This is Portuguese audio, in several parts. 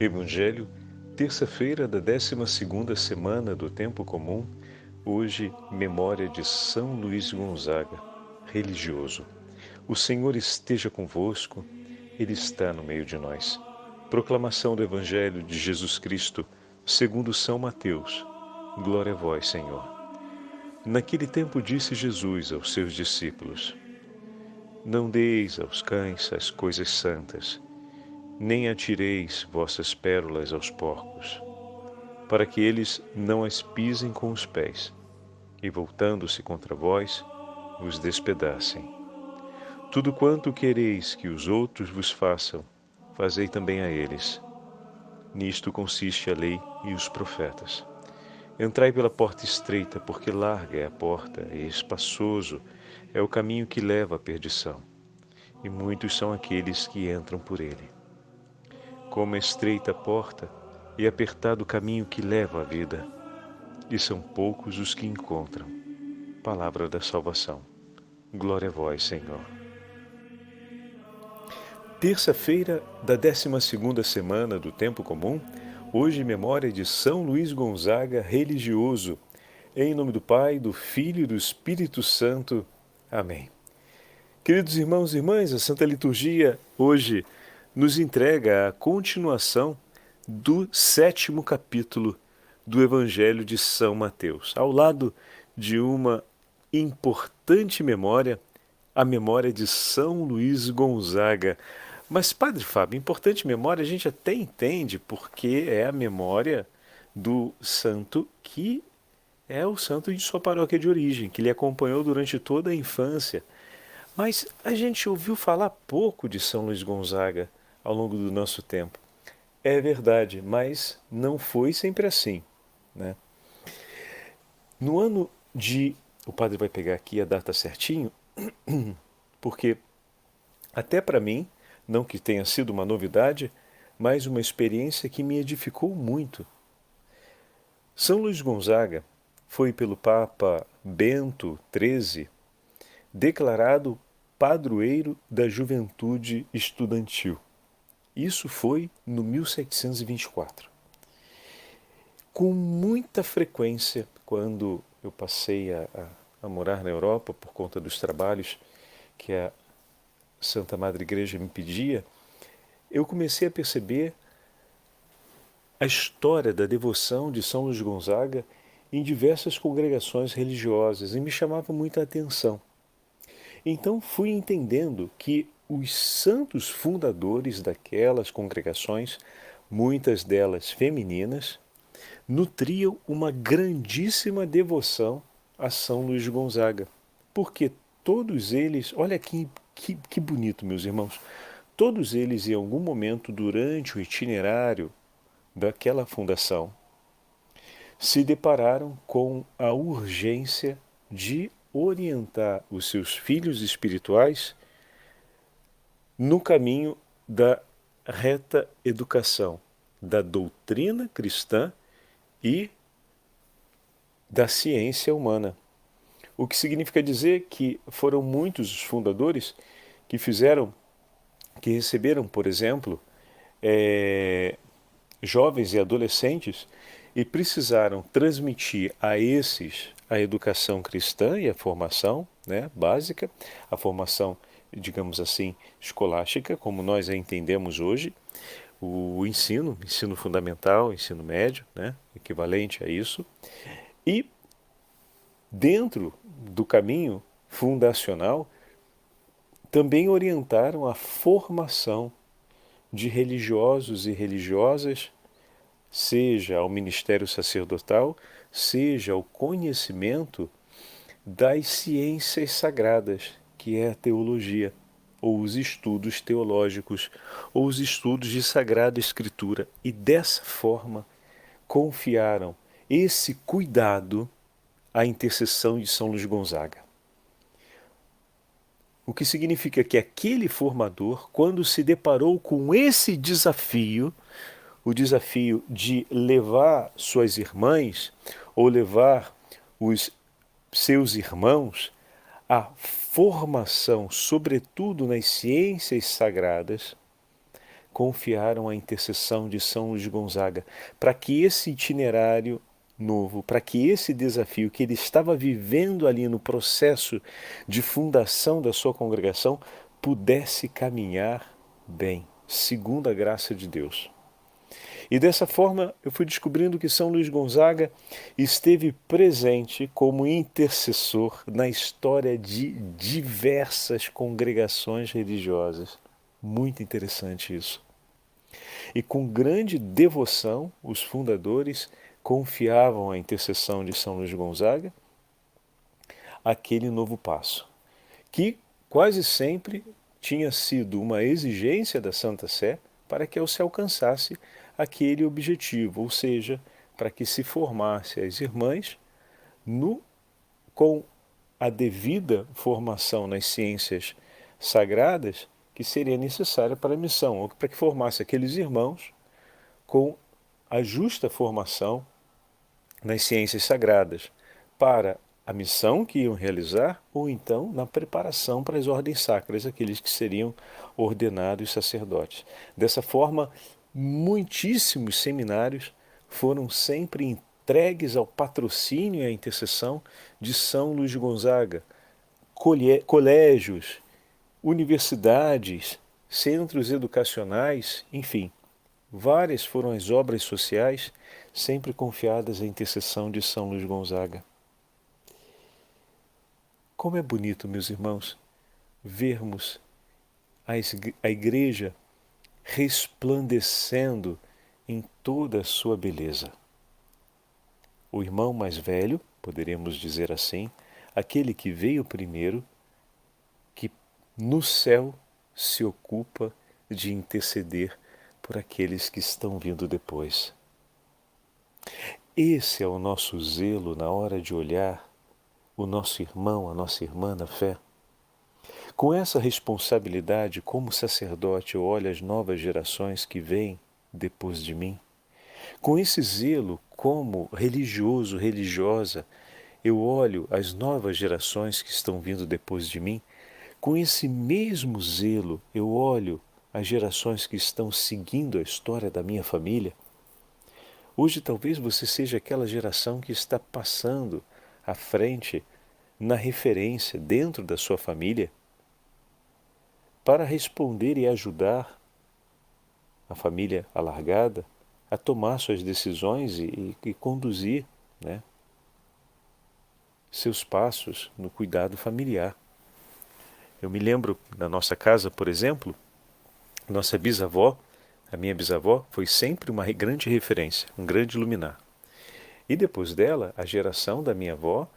Evangelho, terça-feira da 12ª semana do Tempo Comum, hoje, memória de São Luís Gonzaga, religioso. O Senhor esteja convosco, Ele está no meio de nós. Proclamação do Evangelho de Jesus Cristo, segundo São Mateus. Glória a vós, Senhor. Naquele tempo disse Jesus aos seus discípulos: Não deis aos cães as coisas santas, nem atireis vossas pérolas aos porcos, para que eles não as pisem com os pés, e voltando-se contra vós, vos despedacem. Tudo quanto quereis que os outros vos façam, fazei também a eles. Nisto consiste a lei e os profetas. Entrai pela porta estreita, porque larga é a porta, e espaçoso é o caminho que leva à perdição, e muitos são aqueles que entram por ele. Como estreita a porta e apertado o caminho que leva à vida, e são poucos os que encontram. Palavra da salvação. Glória a vós, Senhor. Terça-feira da 12ª semana do Tempo Comum, hoje memória de São Luís Gonzaga, religioso. Em nome do Pai, do Filho e do Espírito Santo. Amém. Queridos irmãos e irmãs, a Santa Liturgia hoje nos entrega a continuação do 7º capítulo do Evangelho de São Mateus, ao lado de uma importante memória, a memória de São Luís Gonzaga. Mas, Padre Fábio, importante memória a gente até entende, porque é a memória do santo que é o santo de sua paróquia de origem, que lhe acompanhou durante toda a infância. Mas a gente ouviu falar pouco de São Luís Gonzaga ao longo do nosso tempo. É verdade, mas não foi sempre assim, né? No ano de... O padre vai pegar aqui a data certinho, porque até para mim, não que tenha sido uma novidade, mas uma experiência que me edificou muito. São Luís Gonzaga foi pelo Papa Bento XIII declarado padroeiro da juventude estudantil. Isso foi no 1724. Com muita frequência, quando eu passei a morar na Europa por conta dos trabalhos que a Santa Madre Igreja me pedia, eu comecei a perceber a história da devoção de São Luís Gonzaga em diversas congregações religiosas e me chamava muita atenção. Então fui entendendo que os santos fundadores daquelas congregações, muitas delas femininas, nutriam uma grandíssima devoção a São Luís Gonzaga. Porque todos eles, olha que bonito, meus irmãos, todos eles em algum momento durante o itinerário daquela fundação se depararam com a urgência de orientar os seus filhos espirituais no caminho da reta educação, da doutrina cristã e da ciência humana. O que significa dizer que foram muitos os fundadores que receberam, por exemplo, jovens e adolescentes e precisaram transmitir a esses a educação cristã e a formação, né, básica, a formação, digamos assim, escolástica, como nós a entendemos hoje, o ensino fundamental, ensino médio, né, equivalente a isso, e dentro do caminho fundacional também orientaram a formação de religiosos e religiosas, seja ao ministério sacerdotal, seja ao conhecimento das ciências sagradas, que é a teologia, ou os estudos teológicos, ou os estudos de Sagrada Escritura. E dessa forma confiaram esse cuidado à intercessão de São Luís Gonzaga. O que significa que aquele formador, quando se deparou com esse desafio, o desafio de levar suas irmãs ou levar os seus irmãos à formação, sobretudo nas ciências sagradas, confiaram a intercessão de São Luís Gonzaga para que esse itinerário novo, para que esse desafio que ele estava vivendo ali no processo de fundação da sua congregação pudesse caminhar bem, segundo a graça de Deus. E dessa forma eu fui descobrindo que São Luís Gonzaga esteve presente como intercessor na história de diversas congregações religiosas. Muito interessante isso. E com grande devoção, os fundadores confiavam à intercessão de São Luís Gonzaga aquele novo passo, que quase sempre tinha sido uma exigência da Santa Sé para que se alcançasse aquele objetivo, ou seja, para que se formasse as irmãs com a devida formação nas ciências sagradas que seria necessária para a missão, ou para que formasse aqueles irmãos com a justa formação nas ciências sagradas para a missão que iam realizar, ou então na preparação para as ordens sacras, aqueles que seriam ordenados sacerdotes. Dessa forma, muitíssimos seminários foram sempre entregues ao patrocínio e à intercessão de São Luís Gonzaga. Colégios, universidades, centros educacionais, enfim, várias foram as obras sociais sempre confiadas à intercessão de São Luís Gonzaga. Como é bonito, meus irmãos, vermos a igreja resplandecendo em toda a sua beleza. O irmão mais velho, poderíamos dizer assim, aquele que veio primeiro, que no céu se ocupa de interceder por aqueles que estão vindo depois. Esse é o nosso zelo na hora de olhar o nosso irmão, a nossa irmã na fé. Com essa responsabilidade, como sacerdote, eu olho as novas gerações que vêm depois de mim. Com esse zelo, como religioso, religiosa, eu olho as novas gerações que estão vindo depois de mim. Com esse mesmo zelo, eu olho as gerações que estão seguindo a história da minha família. Hoje talvez você seja aquela geração que está passando à frente na referência dentro da sua família para responder e ajudar a família alargada a tomar suas decisões e conduzir, né, seus passos no cuidado familiar. Eu me lembro na nossa casa, por exemplo, nossa bisavó, a minha bisavó, foi sempre uma grande referência, um grande luminar. E depois dela, a geração da minha avó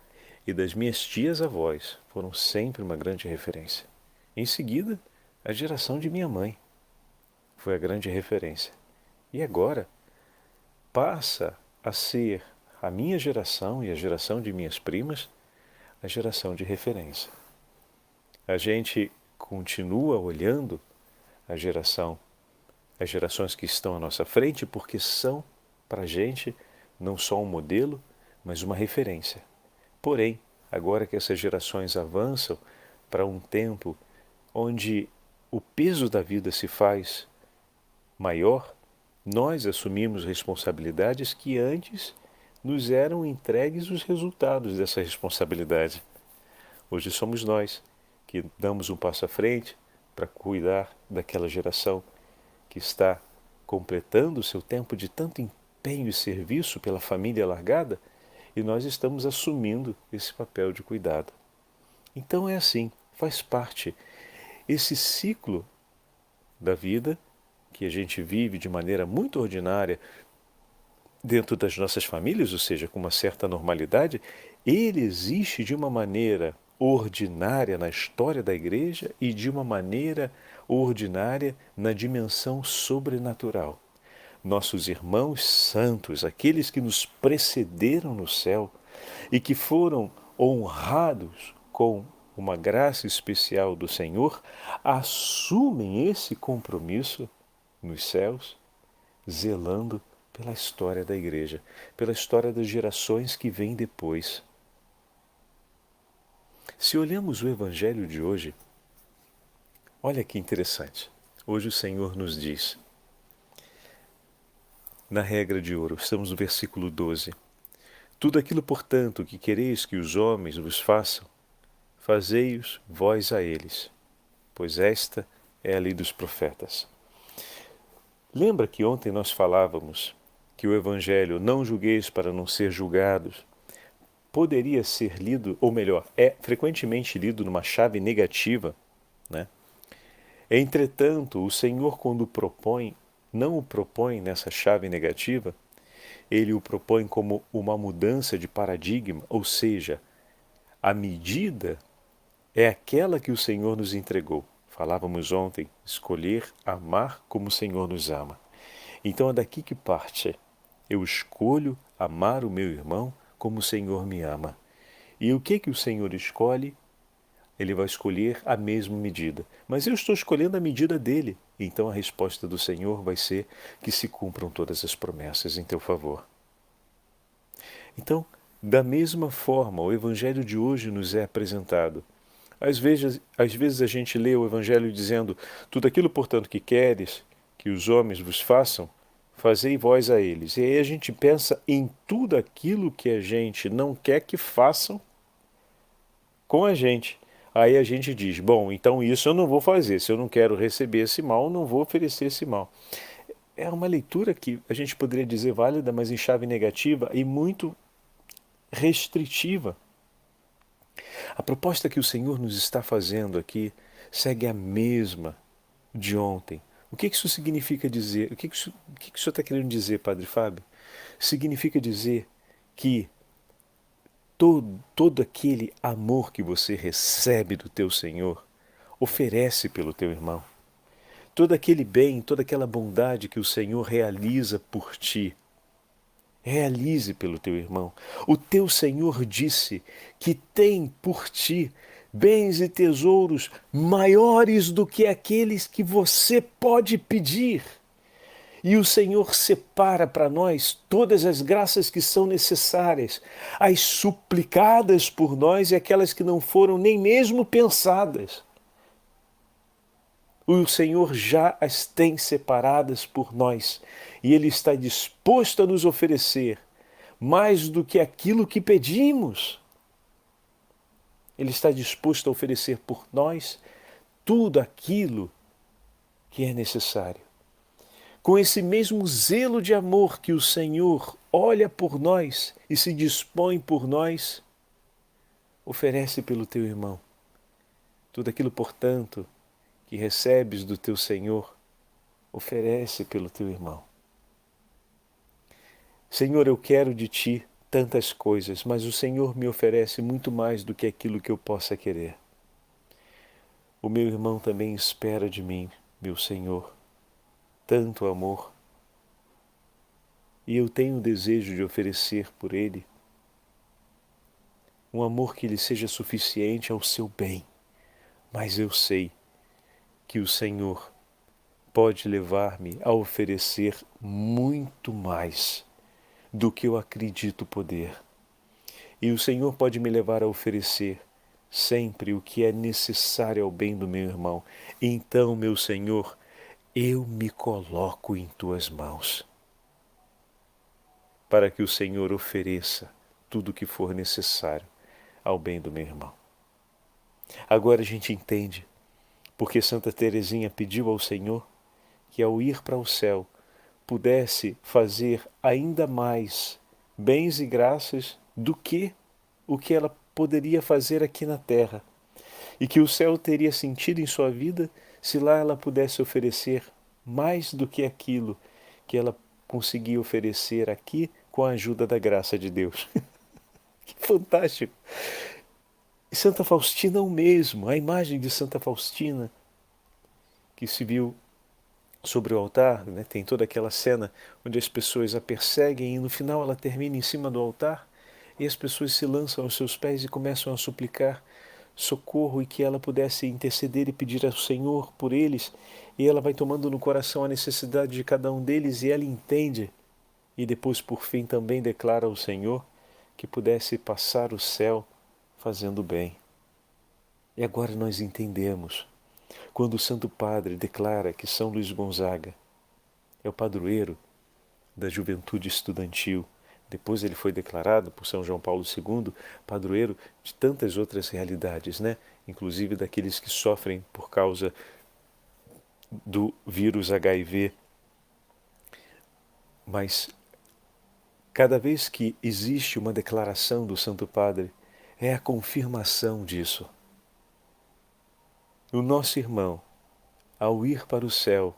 e das minhas tias-avós foram sempre uma grande referência. Em seguida, a geração de minha mãe foi a grande referência. E agora passa a ser a minha geração e a geração de minhas primas a geração de referência. A gente continua olhando as gerações que estão à nossa frente, porque são, para a gente, não só um modelo, mas uma referência. Porém, agora que essas gerações avançam para um tempo onde o peso da vida se faz maior, nós assumimos responsabilidades que antes nos eram entregues os resultados dessa responsabilidade. Hoje somos nós que damos um passo à frente para cuidar daquela geração que está completando o seu tempo de tanto empenho e serviço pela família alargada, e nós estamos assumindo esse papel de cuidado. Então é assim, faz parte. Esse ciclo da vida, que a gente vive de maneira muito ordinária dentro das nossas famílias, ou seja, com uma certa normalidade, ele existe de uma maneira ordinária na história da Igreja e de uma maneira ordinária na dimensão sobrenatural. Nossos irmãos santos, aqueles que nos precederam no céu e que foram honrados com uma graça especial do Senhor, assumem esse compromisso nos céus, zelando pela história da Igreja, pela história das gerações que vêm depois. Se olhamos o Evangelho de hoje, olha que interessante. Hoje o Senhor nos diz: na regra de ouro. Estamos no versículo 12. Tudo aquilo, portanto, que quereis que os homens vos façam, fazei-os vós a eles, pois esta é a lei dos profetas. Lembra que ontem nós falávamos que o Evangelho não julgueis para não ser julgados poderia ser lido, ou melhor, é frequentemente lido numa chave negativa, né? Entretanto, o Senhor, quando propõe, não o propõe nessa chave negativa, ele o propõe como uma mudança de paradigma, ou seja, a medida é aquela que o Senhor nos entregou. Falávamos ontem, escolher amar como o Senhor nos ama. Então é daqui que parte. Eu escolho amar o meu irmão como o Senhor me ama. E o que o Senhor escolhe? Ele vai escolher a mesma medida. Mas eu estou escolhendo a medida dele. Então a resposta do Senhor vai ser que se cumpram todas as promessas em teu favor. Então, da mesma forma, o Evangelho de hoje nos é apresentado. Às vezes a gente lê o Evangelho dizendo: tudo aquilo, portanto, que queres que os homens vos façam, fazei vós a eles. E aí a gente pensa em tudo aquilo que a gente não quer que façam com a gente. Aí a gente diz: bom, então isso eu não vou fazer. Se eu não quero receber esse mal, eu não vou oferecer esse mal. É uma leitura que a gente poderia dizer válida, mas em chave negativa e muito restritiva. A proposta que o Senhor nos está fazendo aqui segue a mesma de ontem. O que isso significa dizer? O que o senhor está querendo dizer, Padre Fábio? Significa dizer que todo aquele amor que você recebe do teu Senhor, oferece pelo teu irmão. Todo aquele bem, toda aquela bondade que o Senhor realiza por ti, realize pelo teu irmão. O teu Senhor disse que tem por ti bens e tesouros maiores do que aqueles que você pode pedir. E o Senhor separa para nós todas as graças que são necessárias, as suplicadas por nós e aquelas que não foram nem mesmo pensadas. O Senhor já as tem separadas por nós e Ele está disposto a nos oferecer mais do que aquilo que pedimos. Ele está disposto a oferecer por nós tudo aquilo que é necessário. Com esse mesmo zelo de amor que o Senhor olha por nós e se dispõe por nós, oferece pelo teu irmão. Tudo aquilo, portanto, que recebes do teu Senhor, oferece pelo teu irmão. Senhor, eu quero de ti tantas coisas, mas o Senhor me oferece muito mais do que aquilo que eu possa querer. O meu irmão também espera de mim, meu Senhor, tanto amor. E eu tenho o desejo de oferecer por ele um amor que lhe seja suficiente ao seu bem. Mas eu sei que o Senhor pode levar-me a oferecer muito mais do que eu acredito poder. E o Senhor pode me levar a oferecer sempre o que é necessário ao bem do meu irmão. Então, meu Senhor, eu me coloco em tuas mãos, para que o Senhor ofereça tudo o que for necessário ao bem do meu irmão. Agora a gente entende porque Santa Teresinha pediu ao Senhor que ao ir para o céu pudesse fazer ainda mais bens e graças do que o que ela poderia fazer aqui na terra. E que o céu teria sentido em sua vida se lá ela pudesse oferecer mais do que aquilo que ela conseguia oferecer aqui com a ajuda da graça de Deus. Que fantástico! E Santa Faustina o mesmo, a imagem de Santa Faustina que se viu sobre o altar, né? Tem toda aquela cena onde as pessoas a perseguem e no final ela termina em cima do altar e as pessoas se lançam aos seus pés e começam a suplicar socorro e que ela pudesse interceder e pedir ao Senhor por eles, e ela vai tomando no coração a necessidade de cada um deles e ela entende, e depois por fim também declara ao Senhor que pudesse passar o céu fazendo bem. E agora nós entendemos, quando o Santo Padre declara que São Luís Gonzaga é o padroeiro da juventude estudantil. Depois ele foi declarado por São João Paulo II padroeiro de tantas outras realidades, né? Inclusive daqueles que sofrem por causa do vírus HIV. Mas cada vez que existe uma declaração do Santo Padre, é a confirmação disso. O nosso irmão, ao ir para o céu,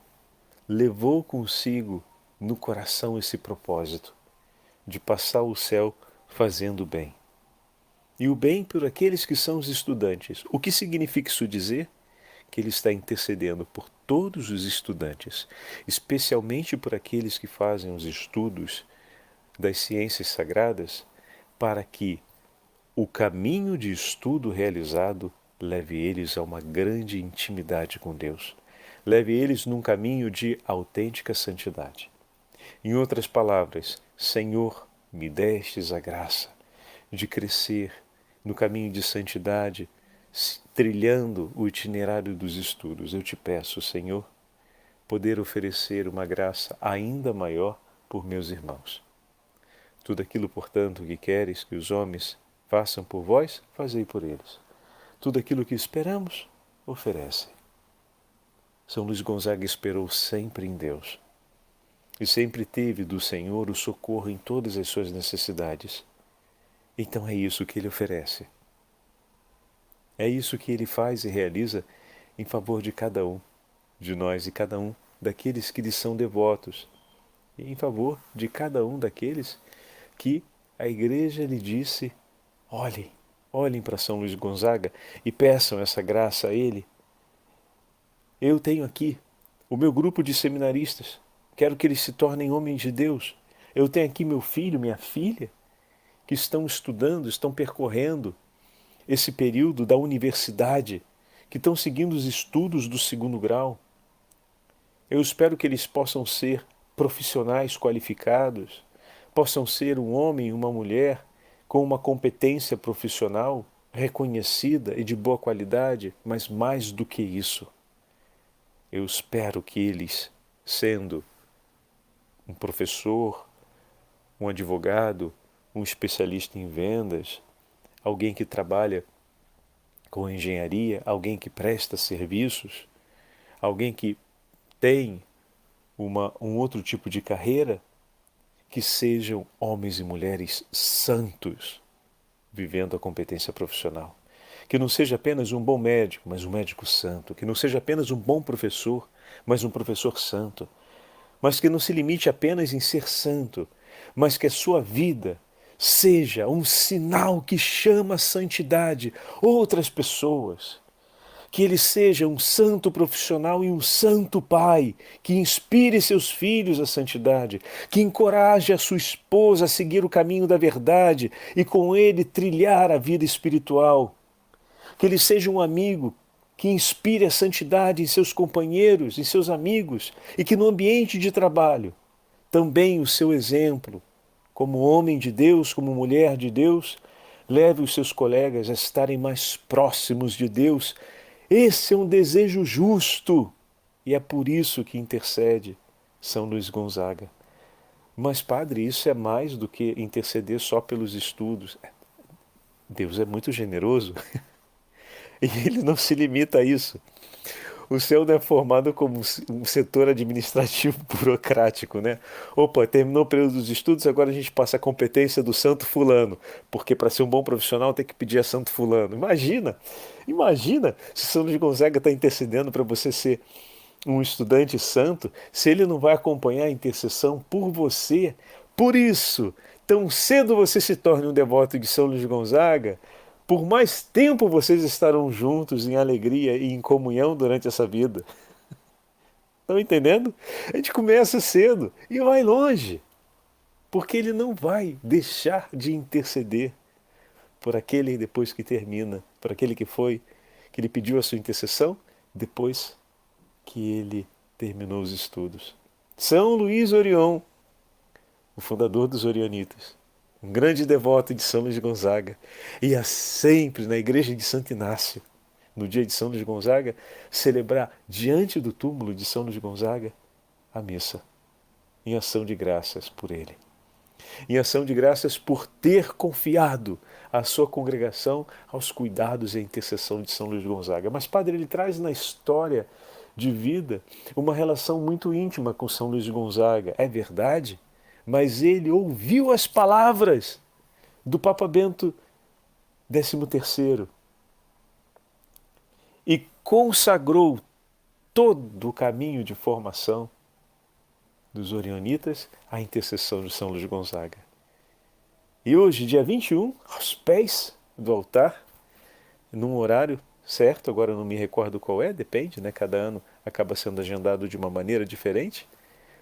levou consigo no coração esse propósito de passar o céu fazendo bem. E o bem por aqueles que são os estudantes. O que significa isso dizer? Que ele está intercedendo por todos os estudantes, especialmente por aqueles que fazem os estudos das ciências sagradas, para que o caminho de estudo realizado leve eles a uma grande intimidade com Deus. Leve eles num caminho de autêntica santidade. Em outras palavras, Senhor, me destes a graça de crescer no caminho de santidade, trilhando o itinerário dos estudos. Eu te peço, Senhor, poder oferecer uma graça ainda maior por meus irmãos. Tudo aquilo, portanto, que queres que os homens façam por vós, fazei por eles. Tudo aquilo que esperamos, oferece. São Luís Gonzaga esperou sempre em Deus e sempre teve do Senhor o socorro em todas as suas necessidades. Então é isso que ele oferece. É isso que ele faz e realiza em favor de cada um de nós e cada um daqueles que lhe são devotos, e em favor de cada um daqueles que a Igreja lhe disse: olhem para São Luís Gonzaga e peçam essa graça a ele. Eu tenho aqui o meu grupo de seminaristas, quero que eles se tornem homens de Deus. Eu tenho aqui meu filho, minha filha, que estão estudando, estão percorrendo esse período da universidade, que estão seguindo os estudos do 2º grau. Eu espero que eles possam ser profissionais qualificados, possam ser um homem e uma mulher com uma competência profissional reconhecida e de boa qualidade, mas mais do que isso, eu espero que eles, sendo um professor, um advogado, um especialista em vendas, alguém que trabalha com engenharia, alguém que presta serviços, alguém que tem um outro tipo de carreira, que sejam homens e mulheres santos, vivendo a competência profissional. Que não seja apenas um bom médico, mas um médico santo. Que não seja apenas um bom professor, mas um professor santo. Mas que não se limite apenas em ser santo, mas que a sua vida seja um sinal que chama a santidade outras pessoas. Que ele seja um santo profissional e um santo pai, que inspire seus filhos à santidade, que encoraje a sua esposa a seguir o caminho da verdade e com ele trilhar a vida espiritual. Que ele seja um amigo que inspire a santidade em seus companheiros, em seus amigos, e que no ambiente de trabalho também o seu exemplo, como homem de Deus, como mulher de Deus, leve os seus colegas a estarem mais próximos de Deus. Esse é um desejo justo e é por isso que intercede São Luís Gonzaga. Mas, padre, isso é mais do que interceder só pelos estudos. Deus é muito generoso e ele não se limita a isso. O céu não é formado como um setor administrativo burocrático, né? Opa, terminou o período dos estudos, agora a gente passa a competência do santo fulano, porque para ser um bom profissional tem que pedir a santo fulano. Imagina se São Luís Gonzaga está intercedendo para você ser um estudante santo, se ele não vai acompanhar a intercessão por você. Por isso, tão cedo você se torne um devoto de São Luís Gonzaga, por mais tempo vocês estarão juntos em alegria e em comunhão durante essa vida. Estão entendendo? A gente começa cedo e vai longe, porque ele não vai deixar de interceder por aquele depois que termina, por aquele que ele pediu a sua intercessão depois que ele terminou os estudos. São Luís Orion, o fundador dos Orionitas, um grande devoto de São Luís Gonzaga, ia sempre na igreja de Santo Inácio, no dia de São Luís Gonzaga, celebrar diante do túmulo de São Luís Gonzaga a missa. em ação de graças por ele. Em ação de graças por ter confiado a sua congregação aos cuidados e à intercessão de São Luís Gonzaga. Mas, Padre, ele traz na história de vida uma relação muito íntima com São Luís Gonzaga. É verdade, mas ele ouviu as palavras do Papa Bento XIII e consagrou todo o caminho de formação dos orionitas à intercessão de São Luís Gonzaga. E hoje, dia 21, aos pés do altar, num horário certo, agora eu não me recordo qual é, depende, né? Cada ano acaba sendo agendado de uma maneira diferente,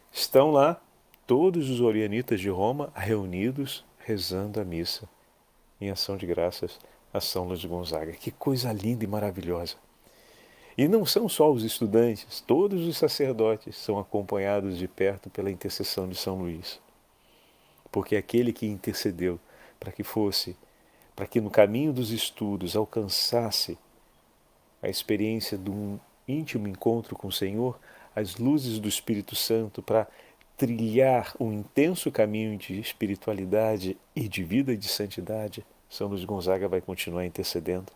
estão lá todos os orionitas de Roma reunidos, rezando a missa, em ação de graças a São Luís Gonzaga. Que coisa linda e maravilhosa! E não são só os estudantes, todos os sacerdotes são acompanhados de perto pela intercessão de São Luís. Porque aquele que intercedeu para que no caminho dos estudos alcançasse a experiência de um íntimo encontro com o Senhor, as luzes do Espírito Santo para trilhar um intenso caminho de espiritualidade e de vida e de santidade, São Luís Gonzaga vai continuar intercedendo.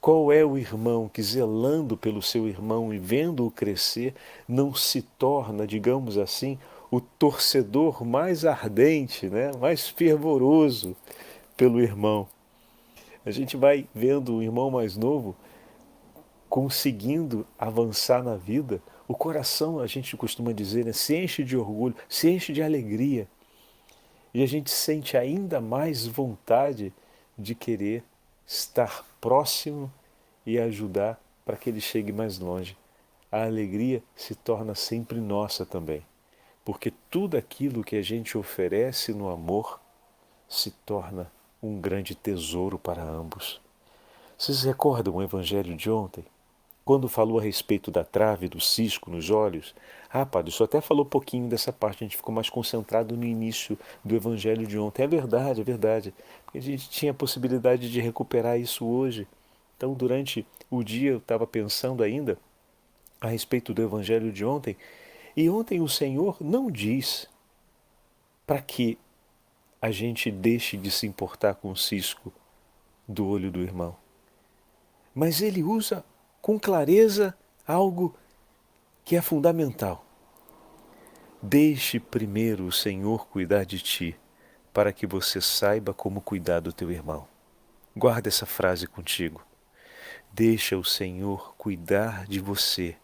Qual é o irmão que, zelando pelo seu irmão e vendo-o crescer, não se torna, digamos assim, o torcedor mais ardente, né? Mais fervoroso pelo irmão? A gente vai vendo o irmão mais novo conseguindo avançar na vida, o coração, a gente costuma dizer, né, se enche de orgulho, se enche de alegria. E a gente sente ainda mais vontade de querer estar próximo e ajudar para que ele chegue mais longe. A alegria se torna sempre nossa também, porque tudo aquilo que a gente oferece no amor se torna um grande tesouro para ambos. Vocês recordam o evangelho de ontem? Quando falou a respeito da trave, do cisco nos olhos, Padre, isso até falou um pouquinho dessa parte, a gente ficou mais concentrado no início do evangelho de ontem. É verdade, porque a gente tinha a possibilidade de recuperar isso hoje. Então, durante o dia, eu estava pensando ainda a respeito do evangelho de ontem, e ontem o Senhor não diz para que a gente deixe de se importar com o cisco do olho do irmão, mas ele usa com clareza algo que é fundamental. Deixe primeiro o Senhor cuidar de ti, para que você saiba como cuidar do teu irmão. Guarda essa frase contigo. Deixa o Senhor cuidar de você,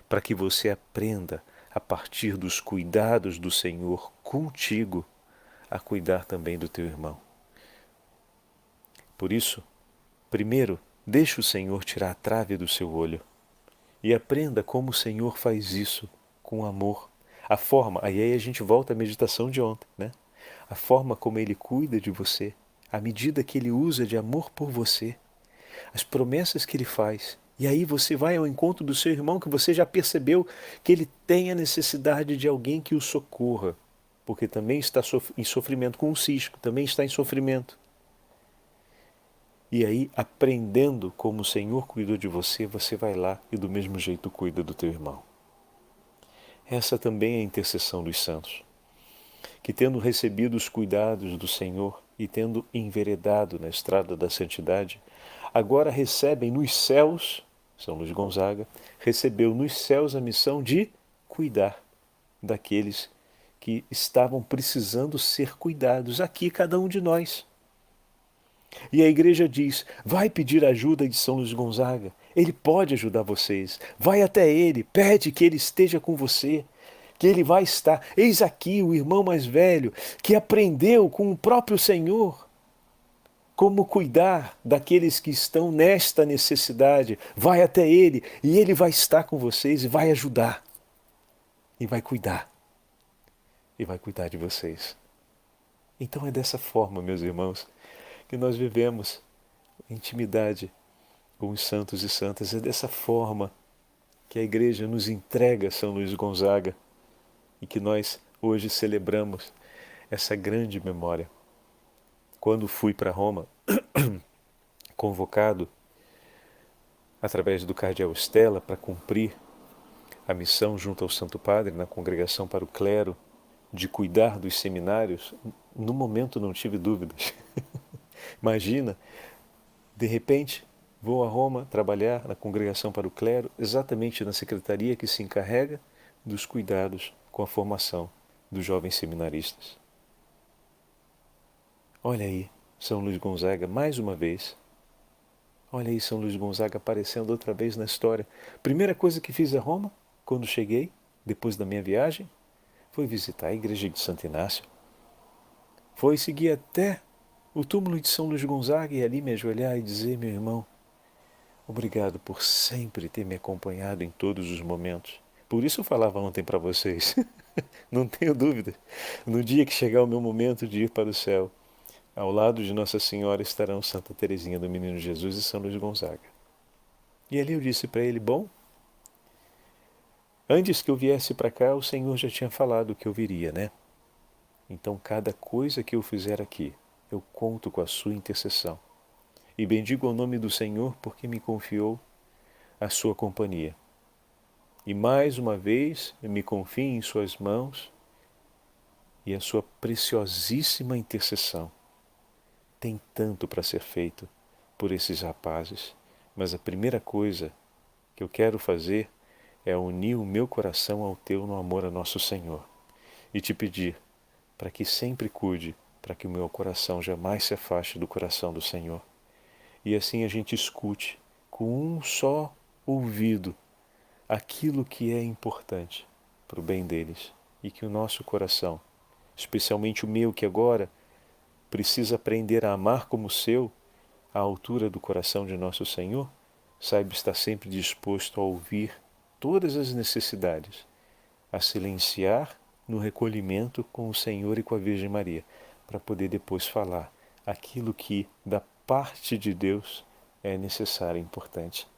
para que você aprenda, a partir dos cuidados do Senhor contigo, a cuidar também do teu irmão. Por isso, primeiro, deixe o Senhor tirar a trave do seu olho e aprenda como o Senhor faz isso com amor. A forma, aí a gente volta à meditação de ontem, né? A forma como Ele cuida de você, a medida que Ele usa de amor por você, as promessas que Ele faz. E aí você vai ao encontro do seu irmão que você já percebeu que ele tem a necessidade de alguém que o socorra, porque também está em sofrimento com um cisco, também está em sofrimento. E aí, aprendendo como o Senhor cuidou de você, você vai lá e do mesmo jeito cuida do teu irmão. Essa também é a intercessão dos santos, que tendo recebido os cuidados do Senhor e tendo enveredado na estrada da santidade, agora recebem nos céus, São Luís Gonzaga, recebeu nos céus a missão de cuidar daqueles que estavam precisando ser cuidados, aqui cada um de nós. E a igreja diz, vai pedir ajuda de São Luís Gonzaga, ele pode ajudar vocês, vai até ele, pede que ele esteja com você, que ele vai estar. Eis aqui o irmão mais velho que aprendeu com o próprio Senhor como cuidar daqueles que estão nesta necessidade. Vai até ele e ele vai estar com vocês e vai ajudar, e vai cuidar de vocês. Então é dessa forma, meus irmãos, que nós vivemos intimidade com os santos e santas. É dessa forma que a igreja nos entrega São Luís Gonzaga e que nós hoje celebramos essa grande memória. Quando fui para Roma, convocado através do cardeal Stella para cumprir a missão junto ao Santo Padre na Congregação para o Clero de cuidar dos seminários, no momento não tive dúvidas. Imagina, de repente, vou a Roma trabalhar na Congregação para o Clero, exatamente na secretaria que se encarrega dos cuidados com a formação dos jovens seminaristas. Olha aí, São Luís Gonzaga, mais uma vez. Olha aí, São Luís Gonzaga aparecendo outra vez na história. Primeira coisa que fiz a Roma, quando cheguei, depois da minha viagem, foi visitar a igreja de Santo Inácio. Foi seguir até o túmulo de São Luís Gonzaga e ali me ajoelhar e dizer: meu irmão, obrigado por sempre ter me acompanhado em todos os momentos. Por isso eu falava ontem para vocês, não tenho dúvida, no dia que chegar o meu momento de ir para o céu, ao lado de Nossa Senhora estarão Santa Teresinha do Menino Jesus e São Luís Gonzaga. E ali eu disse para ele: bom, antes que eu viesse para cá, o Senhor já tinha falado que eu viria, né? Então cada coisa que eu fizer aqui, eu conto com a sua intercessão. E bendigo o nome do Senhor porque me confiou a sua companhia. E mais uma vez me confio em suas mãos e a sua preciosíssima intercessão. Tem tanto para ser feito por esses rapazes, mas a primeira coisa que eu quero fazer é unir o meu coração ao teu no amor a nosso Senhor e te pedir para que sempre cuide, para que o meu coração jamais se afaste do coração do Senhor. E assim a gente escute com um só ouvido aquilo que é importante para o bem deles e que o nosso coração, especialmente o meu que agora precisa aprender a amar como o seu, à altura do coração de nosso Senhor, saiba estar sempre disposto a ouvir todas as necessidades, a silenciar no recolhimento com o Senhor e com a Virgem Maria, para poder depois falar aquilo que, da parte de Deus, é necessário e importante.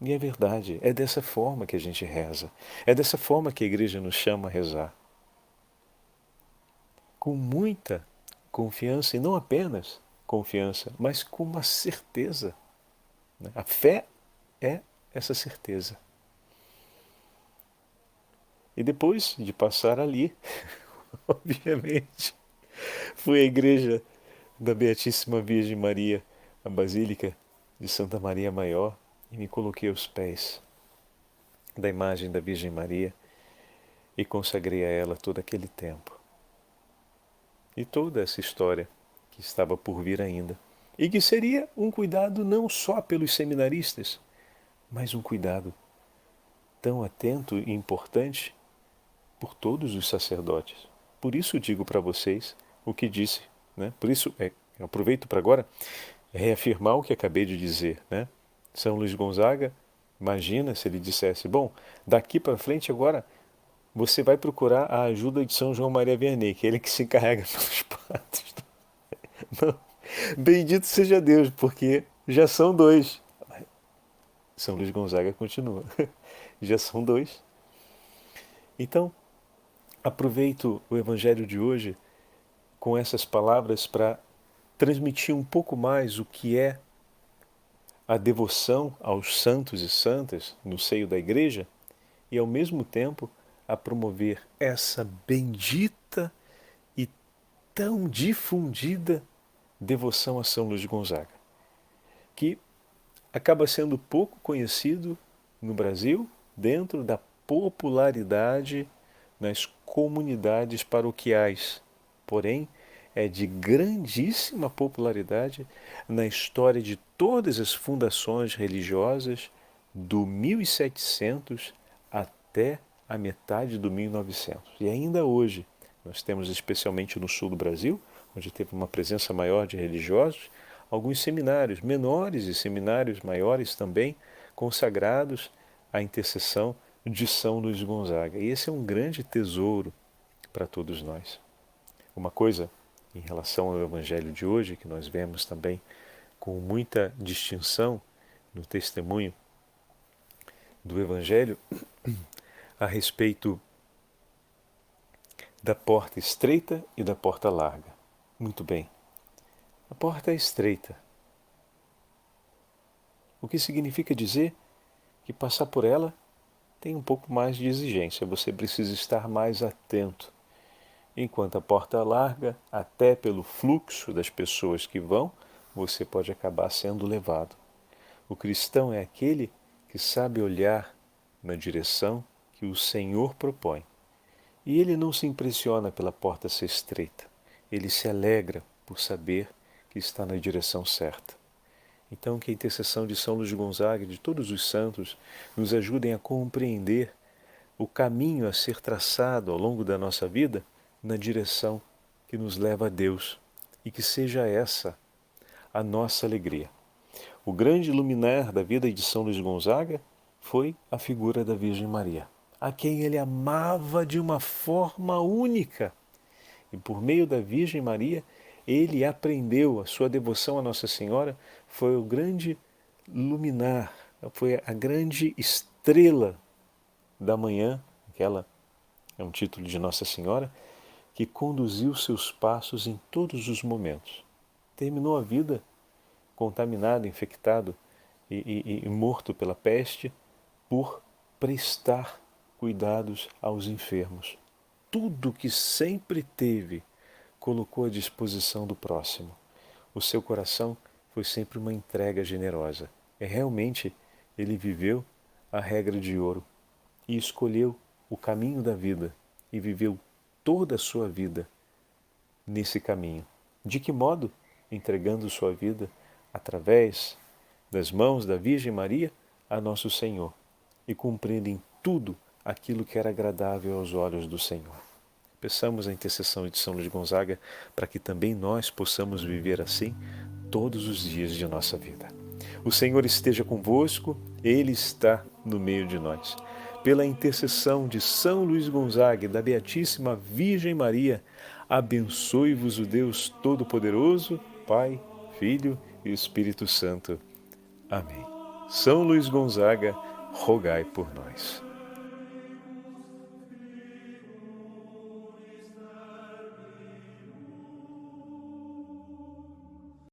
E é verdade, é dessa forma que a gente reza, é dessa forma que a Igreja nos chama a rezar. Com muita confiança, e não apenas confiança, mas com uma certeza. A fé é essa certeza. E depois de passar ali, obviamente, fui à igreja da Beatíssima Virgem Maria, a Basílica de Santa Maria Maior, e me coloquei aos pés da imagem da Virgem Maria e consagrei a ela todo aquele tempo. E toda essa história que estava por vir ainda. E que seria um cuidado não só pelos seminaristas, mas um cuidado tão atento e importante por todos os sacerdotes. Por isso digo para vocês o que disse, né? Por isso eu aproveito para agora reafirmar o que acabei de dizer, né? São Luís Gonzaga, imagina se ele dissesse: bom, daqui para frente agora você vai procurar a ajuda de São João Maria Vianney, que é ele que se encarrega pelos padres. Não. Bendito seja Deus, porque já são dois. São Luís Gonzaga continua. Já são dois. Então, aproveito o Evangelho de hoje com essas palavras para transmitir um pouco mais o que é a devoção aos santos e santas no seio da Igreja e, ao mesmo tempo, a promover essa bendita e tão difundida devoção a São Luís Gonzaga, que acaba sendo pouco conhecido no Brasil, dentro da popularidade nas comunidades paroquiais. Porém, é de grandíssima popularidade na história de todas as fundações religiosas do 1700 até a metade do 1900. E ainda hoje, nós temos, especialmente no sul do Brasil, onde teve uma presença maior de religiosos, alguns seminários menores e seminários maiores também consagrados à intercessão de São Luís Gonzaga. E esse é um grande tesouro para todos nós. Uma coisa em relação ao Evangelho de hoje, que nós vemos também com muita distinção no testemunho do Evangelho, a respeito da porta estreita e da porta larga. Muito bem. A porta é estreita. O que significa dizer que passar por ela tem um pouco mais de exigência, você precisa estar mais atento. Enquanto a porta larga, até pelo fluxo das pessoas que vão, você pode acabar sendo levado. O cristão é aquele que sabe olhar na direção que o Senhor propõe. E ele não se impressiona pela porta ser estreita. Ele se alegra por saber que está na direção certa. Então, que a intercessão de São Luís Gonzaga e de todos os santos nos ajudem a compreender o caminho a ser traçado ao longo da nossa vida na direção que nos leva a Deus e que seja essa a nossa alegria. O grande luminar da vida de São Luís Gonzaga foi a figura da Virgem Maria, a quem ele amava de uma forma única. E por meio da Virgem Maria, ele aprendeu a sua devoção a Nossa Senhora, foi o grande luminar, foi a grande estrela da manhã, aquela é um título de Nossa Senhora, que conduziu seus passos em todos os momentos. Terminou a vida contaminado, infectado e morto pela peste por prestar cuidados aos enfermos. Tudo que sempre teve colocou à disposição do próximo. O seu coração foi sempre uma entrega generosa. E realmente ele viveu a regra de ouro e escolheu o caminho da vida e viveu toda a sua vida nesse caminho. De que modo? Entregando sua vida através das mãos da Virgem Maria a Nosso Senhor e cumprindo em tudo aquilo que era agradável aos olhos do Senhor. Peçamos a intercessão de São Luís Gonzaga para que também nós possamos viver assim todos os dias de nossa vida. O Senhor esteja convosco, Ele está no meio de nós. Pela intercessão de São Luís Gonzaga e da Beatíssima Virgem Maria, abençoe-vos o Deus Todo-Poderoso, Pai, Filho e Espírito Santo. Amém. São Luís Gonzaga, rogai por nós.